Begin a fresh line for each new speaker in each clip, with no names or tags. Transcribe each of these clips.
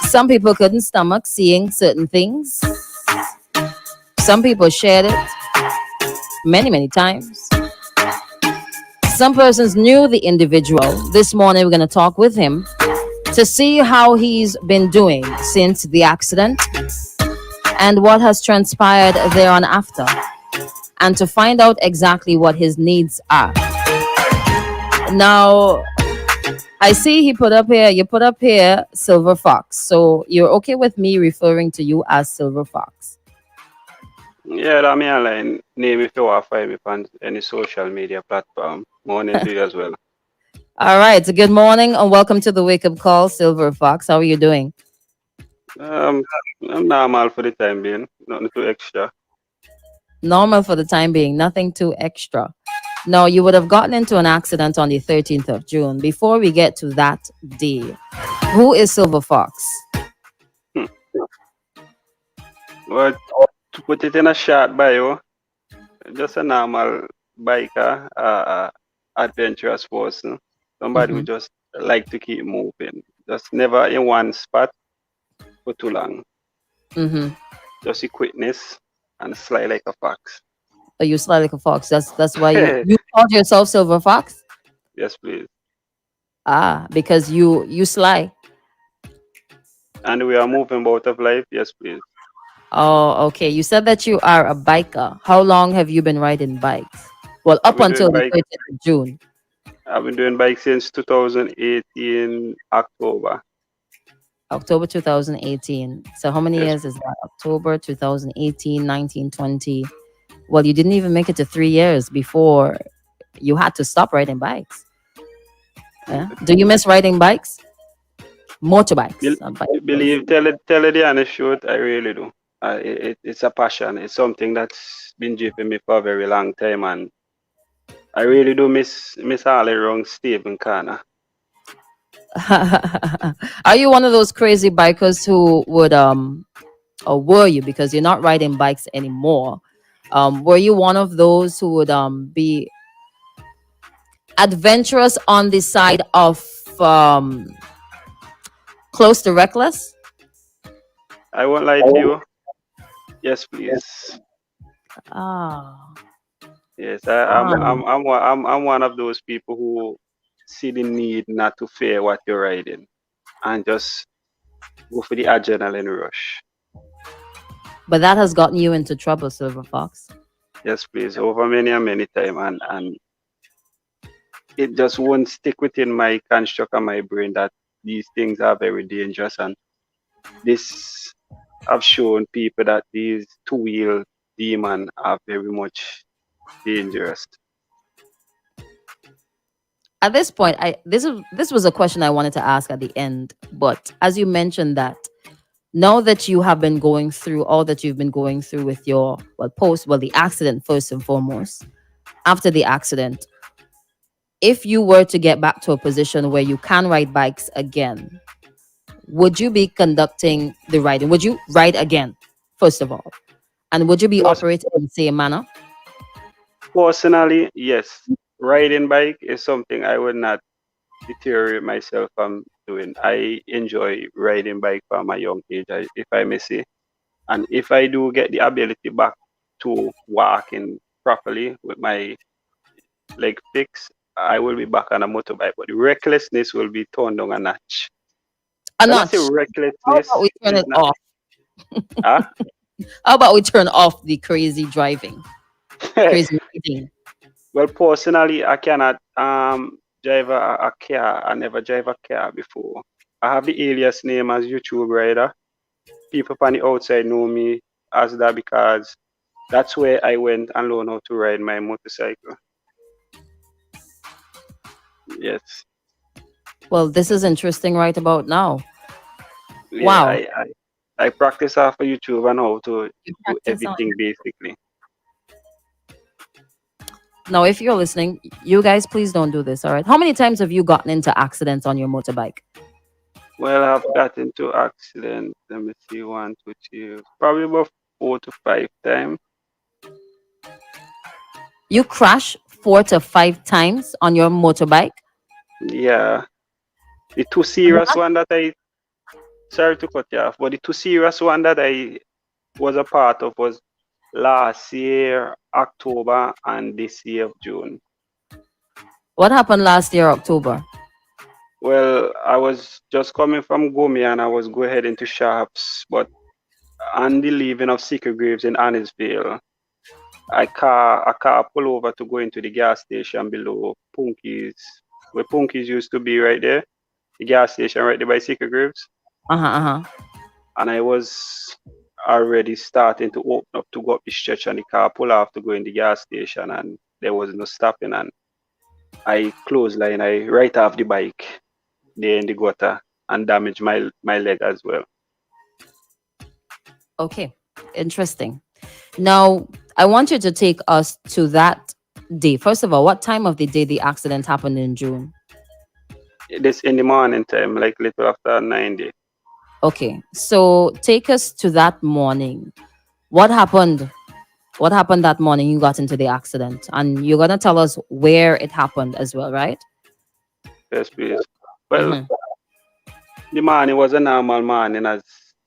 Some people couldn't stomach seeing certain things. Some people shared it many, many times. Some persons knew the individual. This morning, we're going to talk with him to see how he's been doing since the accident and what has transpired thereon after, and to find out exactly what his needs are. Now, I see you put up here Silver Fox. So you're okay with me referring to you as Silver Fox?
Yeah, that me line name if you want to find me on any social media platform. Morning to you as well.
All right. So good morning and welcome to the wake up call, Silver Fox. How are you doing?
Um, I'm normal for the time being, nothing too extra.
Normal for the time being, nothing too extra. No, you would have gotten into an accident on the 13th of June. Before we get to that day, who is Silver Fox?
Hmm. But to put it in a short bio, just a normal biker, adventurous person, somebody who
Mm-hmm.
just like to keep moving, just never in one spot for too long.
Mm-hmm.
Just a quickness and sly like a fox.
Oh, you slide like a fox. That's why you called yourself Silver Fox?
Yes, please.
Ah, because you sly.
And we are moving out of life. Yes, please.
Oh, okay. You said that you are a biker. How long have you been riding bikes? Well,
I've
up
been
until
doing
the
bike.
30th of June.
I've been doing bike since 2018 October.
October 2018. So how many
Yes,
years is that? October 2018, 19, 20. Well, you didn't even make it to 3 years before you had to stop riding bikes. Yeah. Do you miss riding bikes?
Bel
Motorbikes, not bicycles.
believe, tell it the honest truth, I really do. It's a passion. It's something that's been dripping me for a very long time, and I really do miss all around Stephen Corner.
Are you one of those crazy bikers who would or were you, because you're not riding bikes anymore, were you one of those who would be adventurous on the side of um close to reckless?
I won't lie to you. Yes, please.
Ah,
Yes,
ah.
I'm one of those people who see the need not to fear what you're riding and just go for the adrenaline rush.
But that has gotten you into trouble, Silver Fox.
Yes, please. Over many and many time, and it just won't stick within my construct and my brain that these things are very dangerous, and this have shown people that these two-wheel demon are very much dangerous.
At this point, this was a question I wanted to ask at the end, but as you mentioned that now that you have been going through all that you've been going through with your the accident first and foremost, after the accident, if you were to get back to a position where you can ride bikes again, would you be conducting the riding? Would you ride again, first of all? And would you be
Pers-
operating in the same manner?
Personally, yes, riding bike is something I would not deteriorate myself from doing. I enjoy riding bike from a young age, if I may say. And if I do get the ability back to walking properly with my leg fixed, I will be back on a motorbike. But the recklessness will be toned down a notch.
A
When I say
notch. How about
recklessness,
we turn
is
it
not
off?
ah.
How about we turn off the crazy driving, crazy riding?
Well, personally, I cannot drive a car. I never drive a car before. I have the alias name as YouTube rider. People from the outside know me as that because that's where I went and learned how to ride my motorcycle. Yes.
Well, this is interesting right about now.
Yeah,
Wow.
I practice off of YouTube and how to
You
do
practice on.
everything basically.
Now, if you're listening, you guys, please don't do this. All right. How many times have you gotten into accidents on your motorbike?
Well, I've got into accident. Let me see, one, two, three, probably about 4 to 5 times.
You crash 4 to 5 times on your motorbike.
Yeah, the two
And
serious one that I Sorry to cut you off, but the two serious one that I was a part of was last year October and this year of June.
What happened last year, October?
Well, I was just coming from Gumi and I was going heading to shops, but on the leaving of Secret Graves in Annisville, a car pull over to go into the gas station below Punky's, where Punky's used to be right there, the gas station right there by Secret Graves.
Uh huh. Uh-huh.
And I was already starting to open up to go up the stretch and the car pull off to go in the gas station and there was no stopping and I clothesline, I right off the bike there in the gutter and damaged my leg as well.
Okay, interesting. Now, I want you to take us to that day. First of all, what time of the day the accident happened in June?
This in the morning time, like little after 90.
Okay, so take us to that morning. What happened? What happened that morning you got into the accident? And you're going to tell us where it happened as well, right?
Yes, please. Well,
Mm-hmm.
the morning was a normal morning as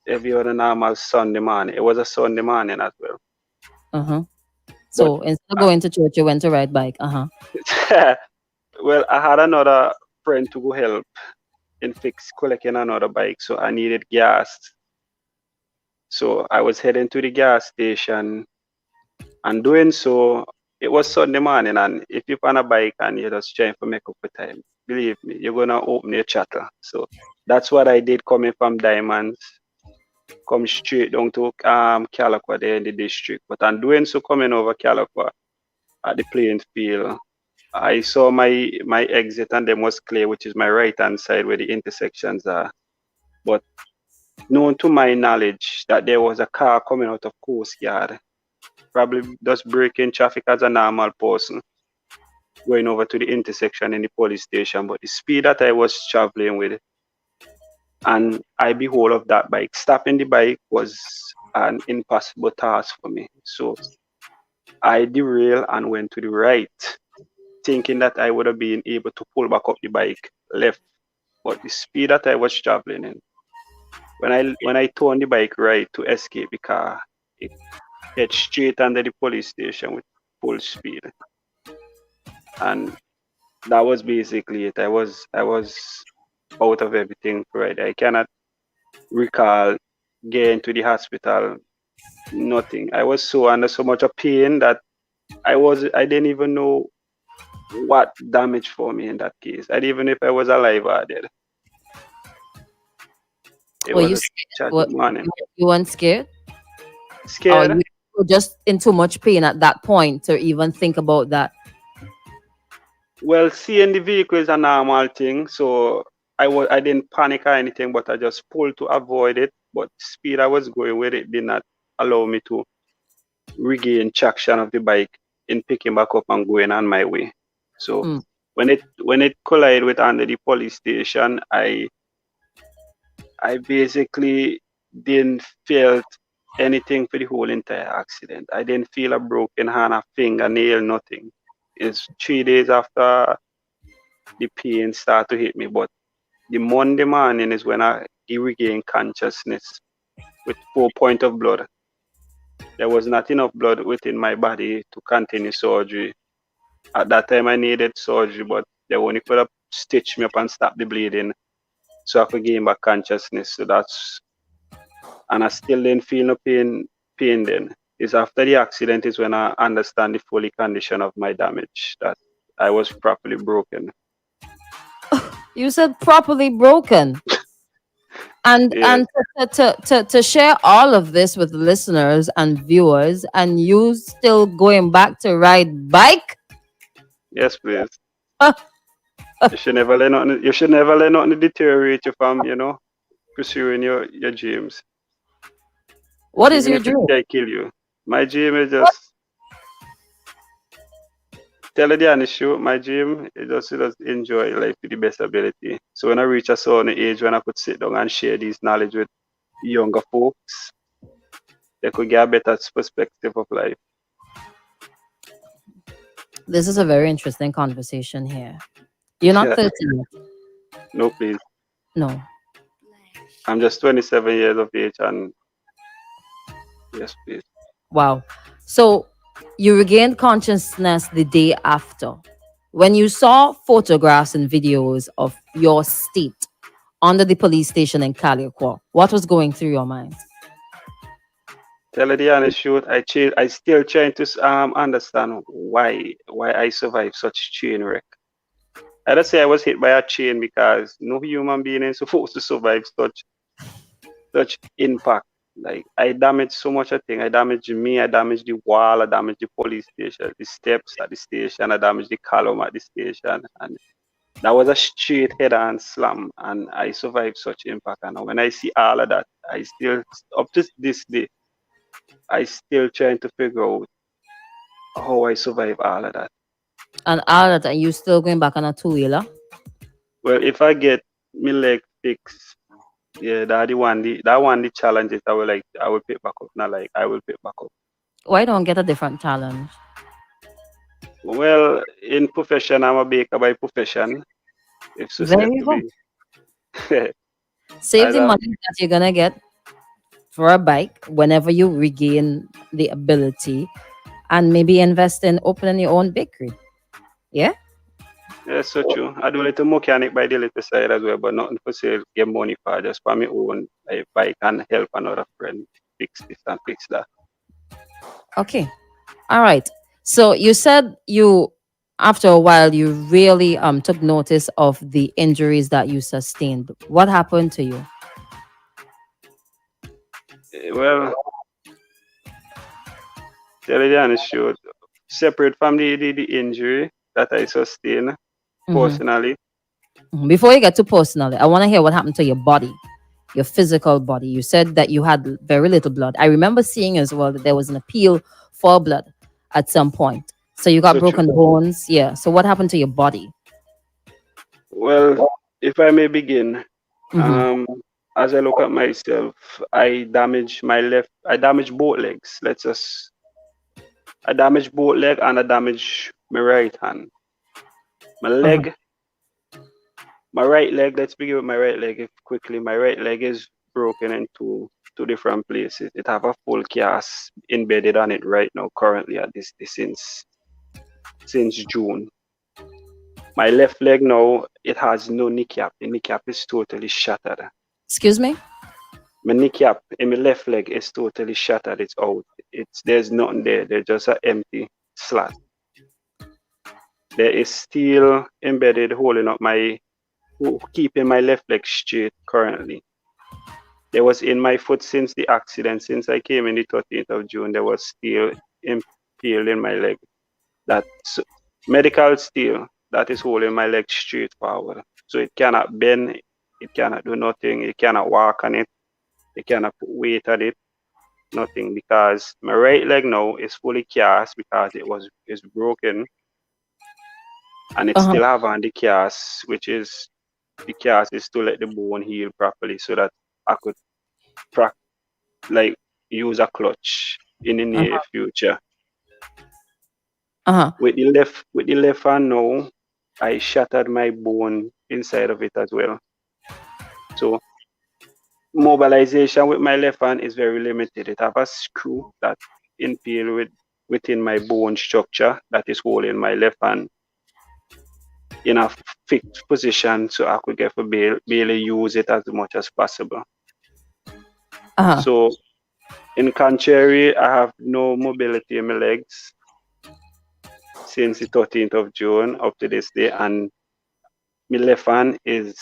every other normal Sunday morning. It was a Sunday morning as well.
Uh-huh.
But
So instead of going to church, you went to ride bike. Uh-huh.
well, I had another friend to go help in fix collecting another bike, so I needed gas. So I was heading to the gas station and doing so. It was Sunday morning, and if you're on a bike and you're just trying to make up for time, believe me, you're gonna open your chatter. So that's what I did coming from Diamonds, come straight down to Calico there in the district. But I'm doing so coming over Calico at the playing field. I saw my exit and them was clear, which is my right hand side where the intersections are. But known to my knowledge that there was a car coming out of Coast Guard, probably just breaking traffic as a normal person, going over to the intersection in the police station. But the speed that I was traveling with, and I behold of that bike, stopping the bike was an impossible task for me. So I derailed and went to the right, thinking that I would have been able to pull back up the bike left. But the speed that I was traveling in, when I turned the bike right to escape the car, it hit straight under the police station with full speed. And that was basically it. I was out of everything right. I cannot recall getting to the hospital, nothing. I was so under so much of pain that I didn't even know what damage for me in that case. I didn't even know if I was alive or dead. It
Were
was
you
a
scared?
tragic morning.
You weren't scared? Or
Scared?
you were just in too much pain at that point to even think about that?
Well, seeing the vehicle is a normal thing, so I didn't panic or anything, but I just pulled to avoid it. But the speed I was going with it did not allow me to regain traction of the bike in picking back up and going on my way. So
Hmm.
when it collided with under the police station, I basically didn't feel anything for the whole entire accident. I didn't feel a broken hand, a fingernail, nothing. It's 3 days after the pain started to hit me, but the Monday morning is when I regained consciousness with 4 points of blood. There was not enough blood within my body to continue surgery. At that time, I needed surgery, but they only could have stitched me up and stop the bleeding so I could gain back consciousness. And I still didn't feel no pain then. It's after the accident is when I understand the fully condition of my damage, that I was properly broken.
You said properly broken. And
Yes,
to share all of this with listeners and viewers, and you still going back to ride bike?
yes, please. You should never let nothing deteriorate you from, pursuing your dreams,
What is
even
your
if it
dream?
can kill you. My dream is
What?
just tell you the honest truth. My dream is just enjoy life to the best ability. So when I reach a certain age when I could sit down and share this knowledge with younger folks, they could get a better perspective of life.
This is a very interesting conversation here. You're not
Yeah,
30 yet.
no, please.
No.
I'm just 27 years of age, and yes, please.
Wow. So you regained consciousness the day after. When you saw photographs and videos of your state under the police station in Calico, what was going through your mind?
Tell you the honest truth, I still trying to understand why I survived such chain wreck. I just say I was hit by a chain because no human being is supposed to survive such impact. Like I damaged so much of thing. I damaged me, I damaged the wall, I damaged the police station, the steps at the station, I damaged the column at the station. And that was a straight head on slam and I survived such impact. And when I see all of that, I still up to this day, I still trying to figure out how I survive all of that.
And all that, and you still going back on a two-wheeler?
Well, if I get my leg fixed, yeah, that one the challenge is I will pick back up. Not like I will pick back up.
Why don't get a different challenge?
Well, in profession, I'm a baker by profession. If so
There
said
you
to
go.
be,
Save
as
the
a
money that you're gonna get for a bike whenever you regain the ability, and maybe invest in opening your own bakery. Yeah.
yeah, so true. I do little mechanic by the little side as well, but nothing for sale. Get money for just for my own. Like bike and help another friend fix this and fix that.
Okay. All right. So you said you, after a while, you really took notice of the injuries that you sustained. What happened to you?
Well, tell you the honest truth, separate from the injury that I sustained
Hmm.
personally.
Before you get to personally, I want to hear what happened to your body, your physical body. You said that you had very little blood. I remember seeing as well that there was an appeal for blood at some point. So you got
So true.
broken bones. Yeah. So what happened to your body?
Well, if I may begin,
Hmm.
um, as I look at myself, I damaged both legs. I damaged both leg and I damaged my right hand. My
Uh-huh.
leg, my right leg, let's begin with my right leg if quickly. My right leg is broken into two different places. It have a full cast embedded on it right now, currently at this since June. My left leg now, it has no kneecap. The kneecap is totally shattered.
Excuse me?
My kneecap in my left leg is totally shattered. It's out. There's nothing there. There's just an empty slot. There is steel embedded holding up keeping my left leg straight currently. There was in my foot since the accident, since I came in the 13th of June, there was steel impaled in my leg. That's medical steel that is holding my leg straight forward. So it cannot bend, it cannot do nothing, it cannot walk on it, it cannot put weight on it, nothing, because my right leg now is fully cast because it's broken and it
Uh-huh.
still have on the cast, which is the cast is to let the bone heal properly so that I could prac like use a clutch in the near
Uh-huh.
future.
Uh-huh.
With the left hand now, I shattered my bone inside of it as well. So mobilization with my left hand is very limited. It have a screw that impale within my bone structure that is holding my left hand in a fixed position so I could get to be able to use it as much as possible.
Uh-huh.
So in contrary, I have no mobility in my legs since the 13th of June up to this day, and my left hand is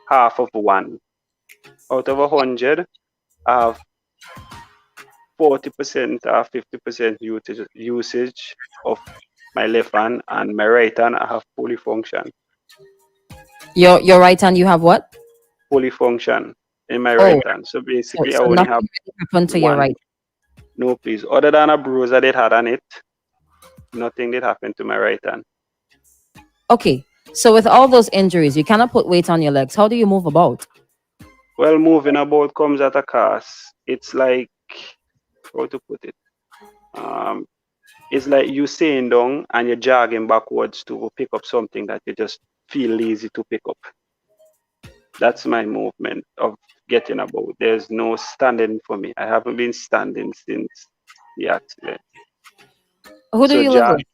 half of one. Out of 100, I have 40% or 50% usage of my left hand, and my right hand I have
Your right hand, you have what?
fully function in my
Oh,
right hand. So
so,
basically, I
so
only
nothing
have
really happened to your
one.
right.
No, please. Other than a bruise that it had on it, nothing did happen to my right hand.
Okay. So with all those injuries, you cannot put weight on your legs. How do you move about?
Well, moving about comes at a cost. It's like, how to put it? Um, it's like you sitting down and you're jogging backwards to pick up something that you just feel lazy to pick up. That's my movement of getting about. There's no standing for me. I haven't been standing since the accident.
Who do
So
you live
Jack,
with?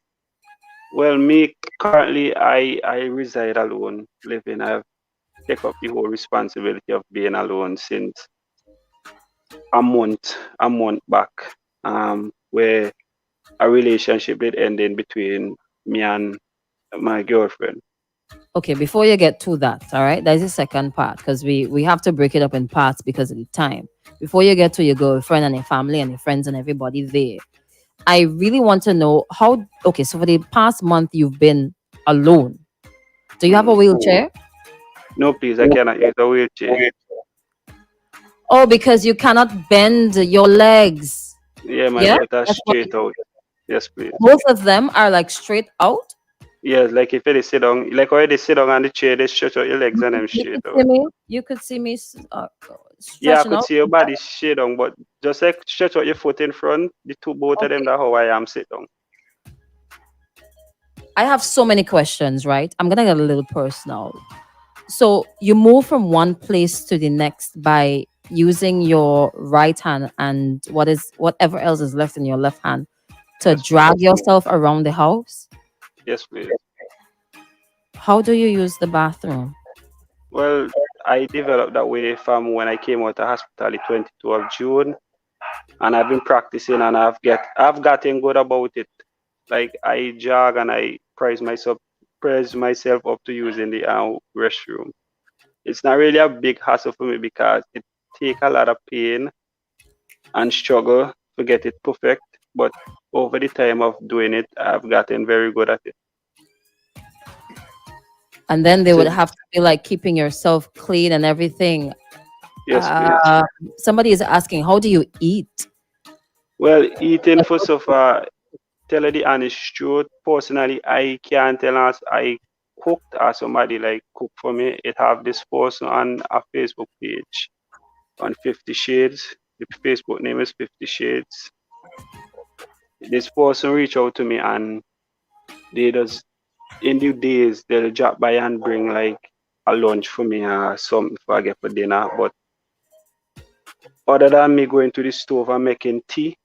well, me currently, I reside alone, living. I've take up the whole responsibility of being alone since a month back, where a relationship did end in between me and my girlfriend.
Okay, before you get to that, all right, there's the second part because we have to break it up in parts because of the time. Before you get to your girlfriend and your family and your friends and everybody there, I really want to know how. Okay, so for the past month you've been alone. Do you have a
Mm.
wheelchair?
No, please, I cannot use a wheelchair.
Oh, because you cannot bend your legs.
Yeah, my
Yeah,
both are
that's what.
straight out. Yes, please.
Both of them are like straight out.
Yes, like if they sit down, like already sit down on the chair, they stretch out your legs and them
You
straight
could see
out.
me. You could see me
Yeah, I
stretching
could
out.
see your body straight down, but just like stretch out your foot in front, the two both of them,
Okay.
that's how I am sit down.
I have so many questions, right? I'm gonna get a little personal. So you move from one place to the next by using your right hand and whatever else is left in your left hand to
Yes, please.
drag yourself around the house.
Yes, please.
How do you use the bathroom?
Well, I developed that way from when I came out of hospital the 22 of June, and I've been practicing, and I've gotten good about it. Like I jog and I press myself up to using the restroom. It's not really a big hassle for me because it take a lot of pain and struggle to get it perfect, but over the time of doing it, I've gotten very good at it.
And then they
So
would have to be like keeping yourself clean and everything.
yes, please.
Uh, Somebody is asking, how do you eat?
Well, eating for so far, tell her the honest truth. Personally, I can't tell us I cooked or somebody like cook for me. It have this person on a Facebook page on 50 Shades. The Facebook name is 50 Shades. This person reach out to me and they just in the days they'll drop by and bring like a lunch for me or something for I get for dinner. But other than me going to the stove and making tea,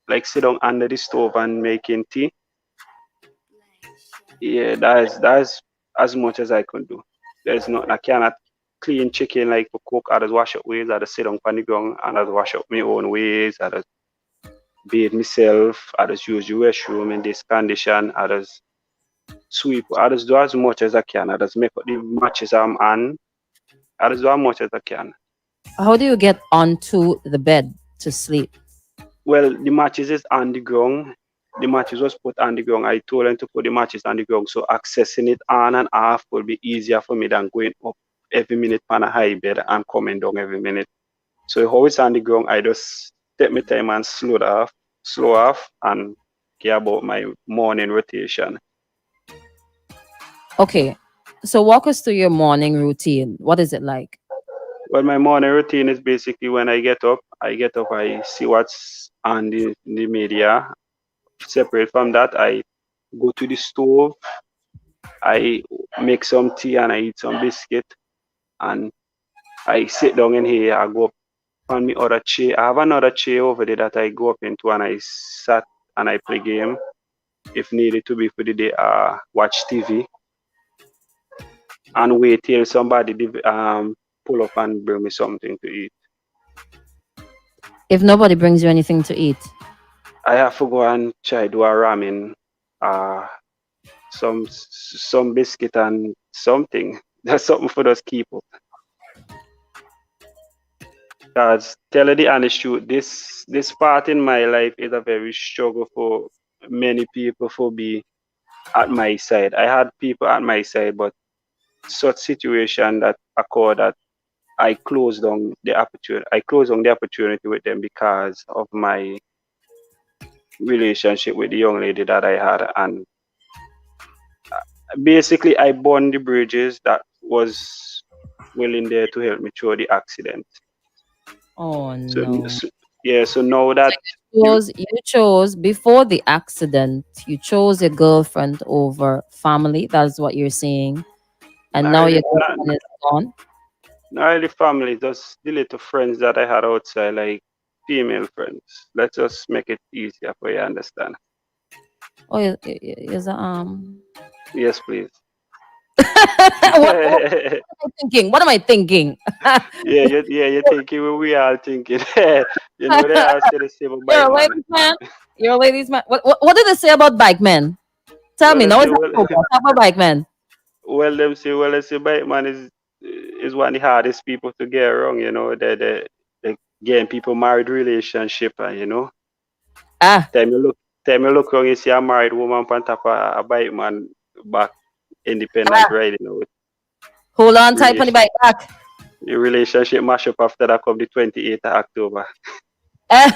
like sit down under the stove and making tea, yeah, that's as much as I can do. There's not I cannot clean chicken like for cook. I just wash up ways. I just sit down on the ground and I just wash up my own ways. I just bathe myself. I just use the restroom in this condition. I just sweep. I just do as much as I can. I just make up the matches I'm on. I just do as much as I can.
How do you get onto the bed to sleep?
Well, the matches is on the ground. The matches was put on the ground. I told them to put the matches on the ground, so accessing it on and off will be easier for me than going up every minute on a high bed and coming down every minute. So how it's on the ground, I just take my time and slow off, and care about my morning rotation.
Okay. So walk us through your morning routine. What is it like?
Well, my morning routine is basically when I get up, I see what's on the media. Separate from that, I go to the stove, I make some tea and I eat some biscuit and I sit down in here. I go up on my other chair. I have another chair over there that I go up into and I sat and I play game if needed to be for the day. Watch TV and wait till somebody pull up and bring me something to eat.
If nobody brings you anything to eat,
I have to go and try do a ramen, uh, some biscuit and something. That's something for those people. Cause tell you the honest truth, this part in my life is a very struggle for many people for be at my side. I had people at my side, but such situation that occurred that I closed down the opportunity with them because of my relationship with the young lady that I had, and basically I burned the bridges that was willing there to help me through the accident.
oh
So,
no.
so yeah, so now
So
that the
you chose before the accident, you chose your girlfriend over family. That's what you're saying. And
not
now
really
your
not
girlfriend is gone.
Not really family, just the little friends that I had outside, like female friends. Let's just make it easier for you, understand?
Oh, is
Yes, please.
what
Yeah,
am I thinking? What am I thinking?
you're thinking what we are thinking. You know, they all say the same about
You're
bike
a
man.
ladies man. You're a ladies man. What did they say about bike men? Tell
Well,
me.
they
No,
say,
it's
well,
October. Talk about bike men.
they say bike man is one of the hardest people to get wrong. You know, they getting people married relationship, and you know,
Ah,
time you look, time you look wrong, you see a married woman on top of a bike man back independent
ah.
riding out.
Hold on tight on the
Relation,
bike back.
your relationship mash up after that come the 28th of October.
Eh.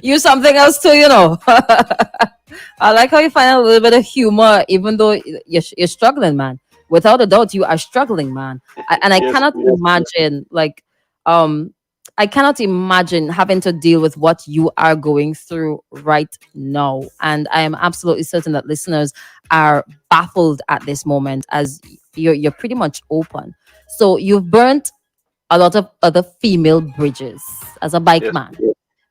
You something else too, you know. I like how you find a little bit of humor, even though you're struggling, man. Without a doubt, you are struggling, man. And I
Yes,
cannot
please.
imagine, like, um, I cannot imagine having to deal with what you are going through right now. And I am absolutely certain that listeners are baffled at this moment as you're pretty much open. So you've burnt a lot of other female bridges as a bike
Yes,
man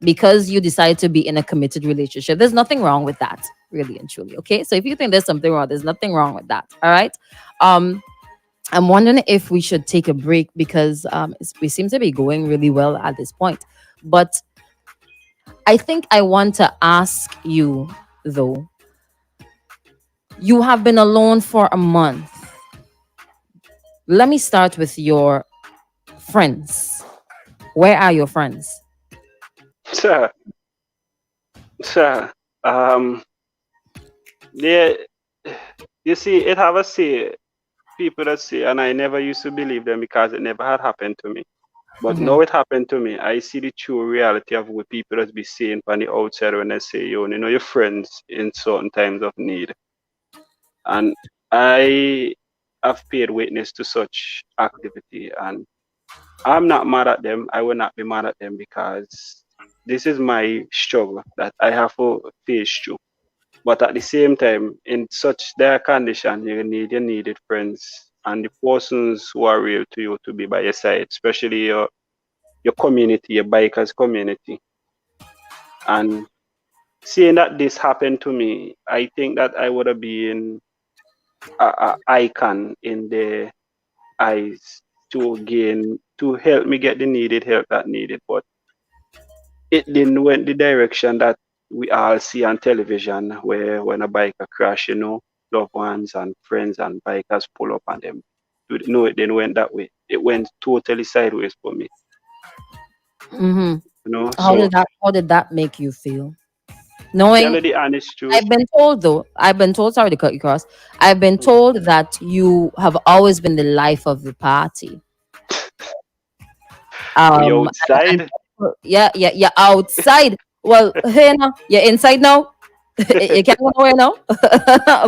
because you decide to be in a committed relationship. There's nothing wrong with that, really and truly. Okay. So if you think there's something wrong, there's nothing wrong with that. All right. Um, I'm wondering if we should take a break because we seem to be going really well at this point. But I think I want to ask you though, you have been alone for a month. Let me start with your friends. Where are your friends?
sir, sir. Um, yeah, you see, it have a say. People that say, and I never used to believe them because it never had happened to me. But
Mm-hmm.
now it happened to me. I see the true reality of what people that be saying from the outside when they say you know your friends in certain times of need. And I have paid witness to such activity, and I'm not mad at them. I will not be mad at them because this is my struggle that I have to face through. But at the same time, in such dire condition, you needed friends and the persons who are real to you to be by your side, especially your community, your bikers community. And seeing that this happened to me, I think that I would have been a icon in their eyes to help me get the needed help that needed. But it didn't went the direction that we all see on television where when a biker crash, you know, loved ones and friends and bikers pull up on them. No, it didn't went that way. It went totally sideways for me,
Mm-hmm.
you know.
How
So
did that make you feel?
tell
Knowing
you the honest truth.
I've been told though, I've been told, sorry to cut you across, I've been told that you have always been the life of the party.
We
And
outside.
yeah, yeah, you're outside. Well, hey now, you're inside now. You can't go nowhere now.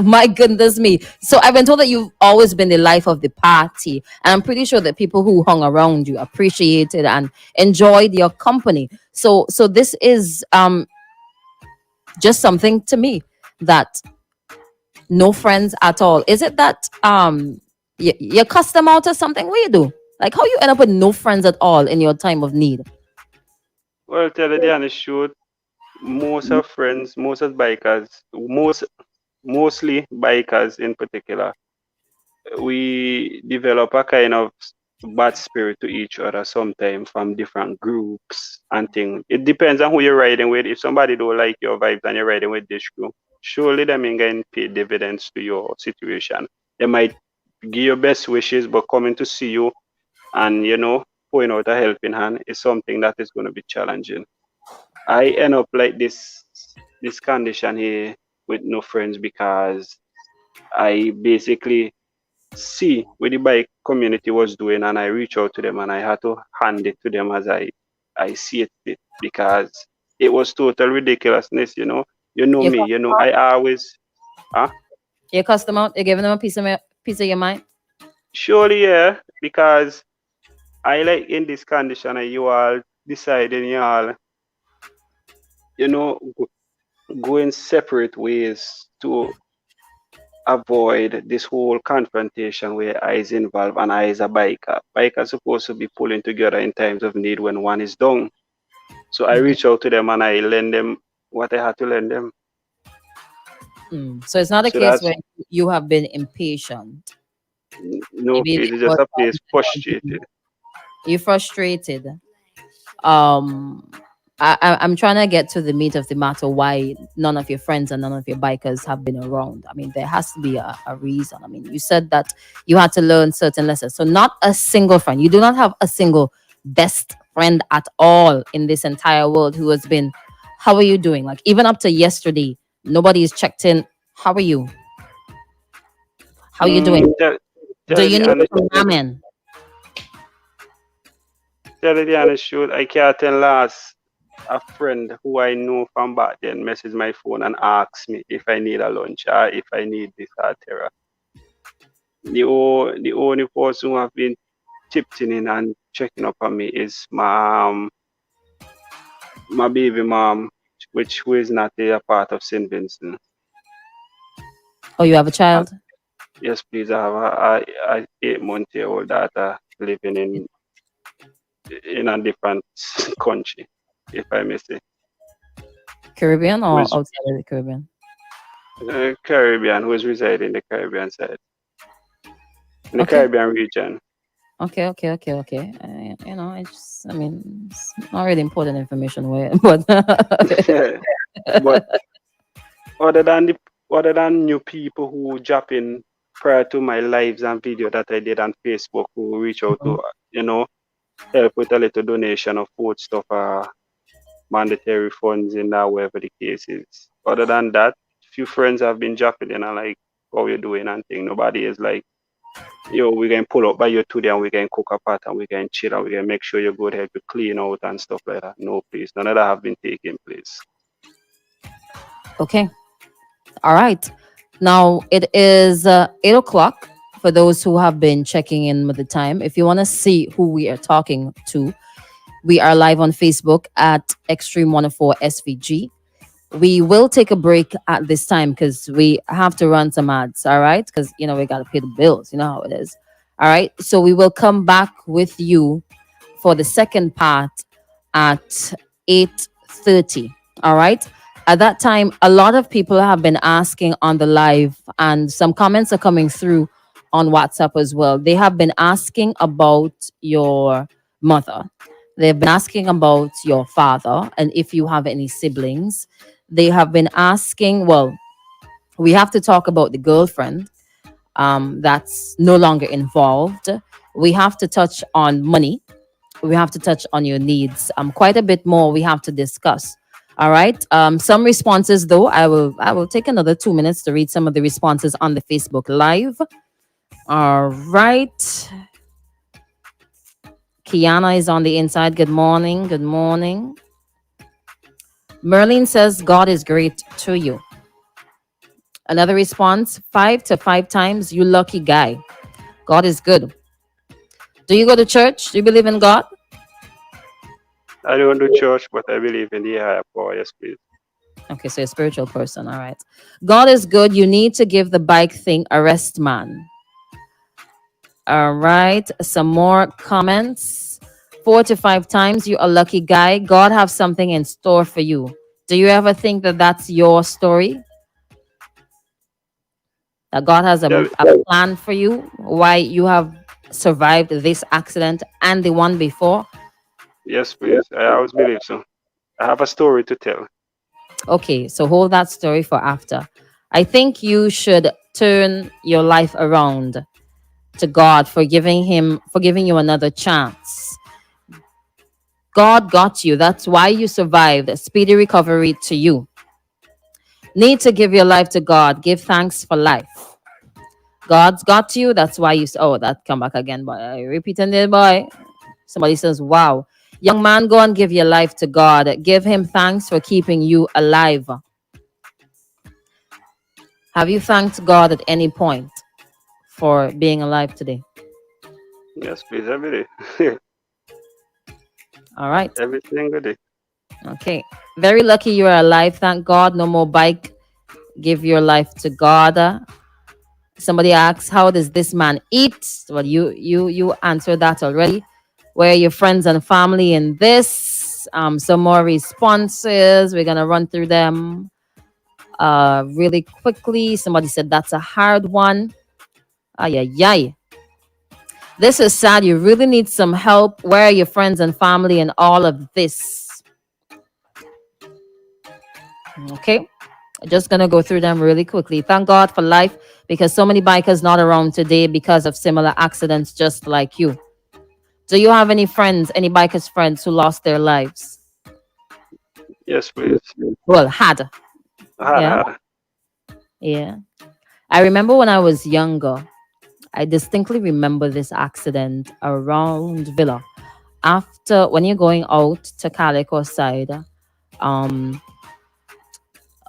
My goodness me. So I've been told that you've always been the life of the party. And I'm pretty sure that people who hung around you appreciated and enjoyed your company. So this is just something to me that no friends at all. Is it that you're custom out or something? What you do? Like how you end up with no friends at all in your time of need?
Well, tell you the honest truth. Most of friends, most of bikers, mostly bikers in particular, we develop a kind of bad spirit to each other sometimes from different groups and things. It depends on who you're riding with. If somebody don't like your vibes and you're riding with this group, surely them ain't going to pay dividends to your situation. They might give you best wishes, but coming to see you and pouring out a helping hand is something that is going to be challenging. I end up like this condition here with no friends because I basically see what the bike community was doing and I reach out to them and I had to hand it to them as I see it fit because it was total ridiculousness, you know. You know
You
me, you know, I always
you custom out. You're giving them a piece of your mind.
surely yeah, because I like in this condition and you all deciding you all, you know, going separate ways to avoid this whole confrontation where I is involved and I is a biker. Bikers supposed to be pulling together in times of need when one is down. So I
Mhm.
reach out to them and I lend them what I had to lend them.
So it's not a
So
case
that's
where you have been impatient.
no,
Maybe
please.
it
It's just
was
a place frustrated.
you frustrated. um I'm trying to get to the meat of the matter why none of your friends and none of your bikers have been around. I mean, there has to be a reason. I mean, you said that you had to learn certain lessons. So not a single friend. You do not have a single best friend at all in this entire world who has been, how are you doing? Like even up to yesterday, nobody's checked in. How are you? How are you doing?
Tell,
Do
tell
you
the
need
honest
some
truth.
ramen?
Tell the honest truth. I can't tell last a friend who I know from back then message my phone and asks me if I need a lunch or if I need this or terror. The only person who have been chipping in and checking up on me is my baby mom, which who is not a part of St. Vincent.
Oh, you have a
And
child?
yes, please, I have a 8-month-old daughter living in a different country, if I may say,
Caribbean
who
or
is
outside of the Caribbean?
Caribbean, who is residing in the Caribbean side, in the
Okay.
Caribbean region.
Okay, okay, okay, okay. I just, I mean, it's not really important information, where, but
But other than the other than new people who drop in prior to my lives and video that I did on Facebook, who reach out to help with a little donation of food stuff, mandatory funds in that, whatever the case is. Other than that, few friends have been dropping in and like, how you doing and thing. Nobody is like, yo, we can pull up by you today and we can cook a pot and we can chill and we can make sure you're good, help you clean out and stuff like that. No, please. None of that have been taking place.
okay, all right. Now it is 8 o'clock. For those who have been checking in with the time, if you want to see who we are talking to, we are live on Facebook at Extreme 104 SVG. We will take a break at this time because we have to run some ads. All right, because we got to pay the bills. You know how it is. All right, so we will come back with you for the second part at 8:30. All right. At that time, a lot of people have been asking on the live, and some comments are coming through on WhatsApp as well. They have been asking about your mother. They've been asking about your father and if you have any siblings. They have been asking, well, we have to talk about the girlfriend that's no longer involved. We have to touch on money. We have to touch on your needs. Quite a bit more we have to discuss. All right. Some responses though. I will take another 2 minutes to read some of the responses on the Facebook Live. All right. Kiana is on the inside. Good morning. Good morning. Merlin says God is great to you. Another response: 5 to 5 times. You lucky guy. God is good. Do you go to church? Do you believe in God?
I don't do church, but I believe in the higher power. Yes, please.
Okay, so you're a spiritual person. All right. God is good. You need to give the bike thing a rest, man. All right. Some more comments. 4 to 5 times. You a lucky guy. God have something in store for you. Do you ever think that that's your story? That God has
Tell,
a plan for you? Why you have survived this accident and the one before?
yes, please. I always believe so. I have a story to tell.
Okay, so hold that story for after. I think you should turn your life around to God for giving you another chance. God got you. That's why you survived. Speedy recovery to you. Need to give your life to God. Give thanks for life. God's got you. That's why you. Oh, that come back again, boy. I repeating it, boy. Somebody says, "Wow, young man, go and give your life to God. Give Him thanks for keeping you alive." Have you thanked God at any point for being alive today?
Yes, please. Every day.
All right.
Every single day.
Okay. Very lucky you are alive. Thank God. No more bike. Give your life to God. Somebody asks, "How does this man eat?" Well, you answered that already. Where are your friends and family in this? Some more responses. We're gonna run through them really quickly. Somebody said that's a hard one. Ay ay ay. This is sad. You really need some help. Where are your friends and family in all of this? Okay. Just gonna go through them really quickly. Thank God for life because so many bikers not around today because of similar accidents just like you. Do you have any friends, any bikers friends who lost their lives?
Yes, please.
Well, had.
Had,
Yeah.
had.
Yeah. I remember when I was younger, I distinctly remember this accident around Villa. After when you're going out to Calico side, um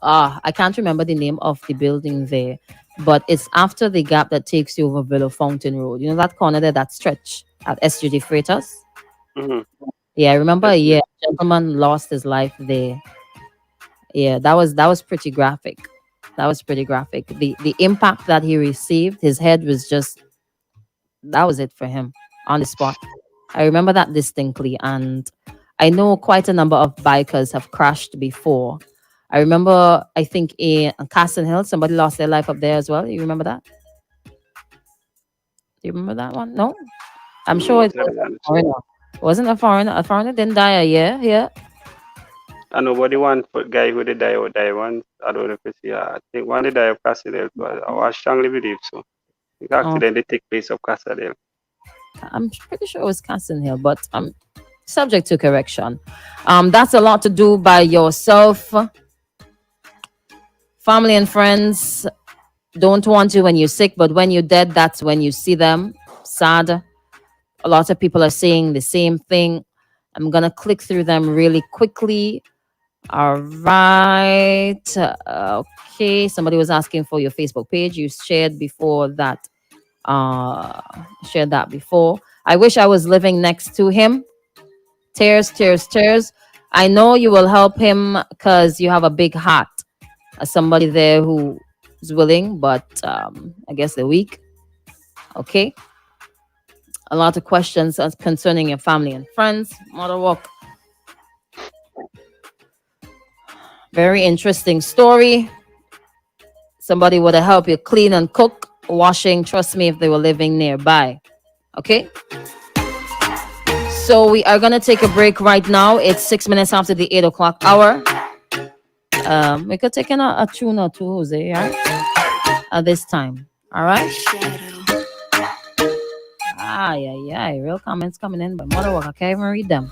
I can't remember the name of the building there, but it's after the gap that takes you over Villa Fountain Road. You know that corner there, that stretch at SGD Freightos?
Mm-hmm.
Yeah, I remember
Yes,
yeah,
please.
a gentleman lost his life there. Yeah, that was pretty graphic. That was pretty graphic. The impact that he received, his head was just that was it for him on the spot. I remember that distinctly, and I know quite a number of bikers have crashed before. I remember, I think in Castle Hill, somebody lost their life up there as well. You remember that? Do you remember that one? No, I'm
Mm,
sure
not
it was
really
a
honest.
foreigner. It wasn't a foreigner. A foreigner didn't die. Yeah, yeah.
I know, but the one for guy who did die or die once, I don't know if it's, yeah, I think one did die of Cassadale, but I strongly believe so. The
Oh,
accident did take place of Cassadale.
I'm pretty sure it was Castle Hill, but I'm subject to correction. That's a lot to do by yourself. Family and friends don't want you when you're sick, but when you're dead, that's when you see them. Sad. A lot of people are saying the same thing. I'm gonna click through them really quickly. All right. Okay. Somebody was asking for your Facebook page. You shared before that. Uh, shared that before. I wish I was living next to him. Tears, tears, tears. I know you will help him because you have a big heart. Somebody there who is willing, but I guess they're weak. Okay. A lot of questions concerning your family and friends. Mother walk. Very interesting story. Somebody would have helped you clean and cook, washing. Trust me, if they were living nearby. Okay. So we are gonna take a break right now. It's 6 minutes after the 8 o'clock hour. We could take in a tune or two, Jose, yeah? At this time. All right. Ah, yeah, yeah. Real comments coming in, but mother work, I can't even read them.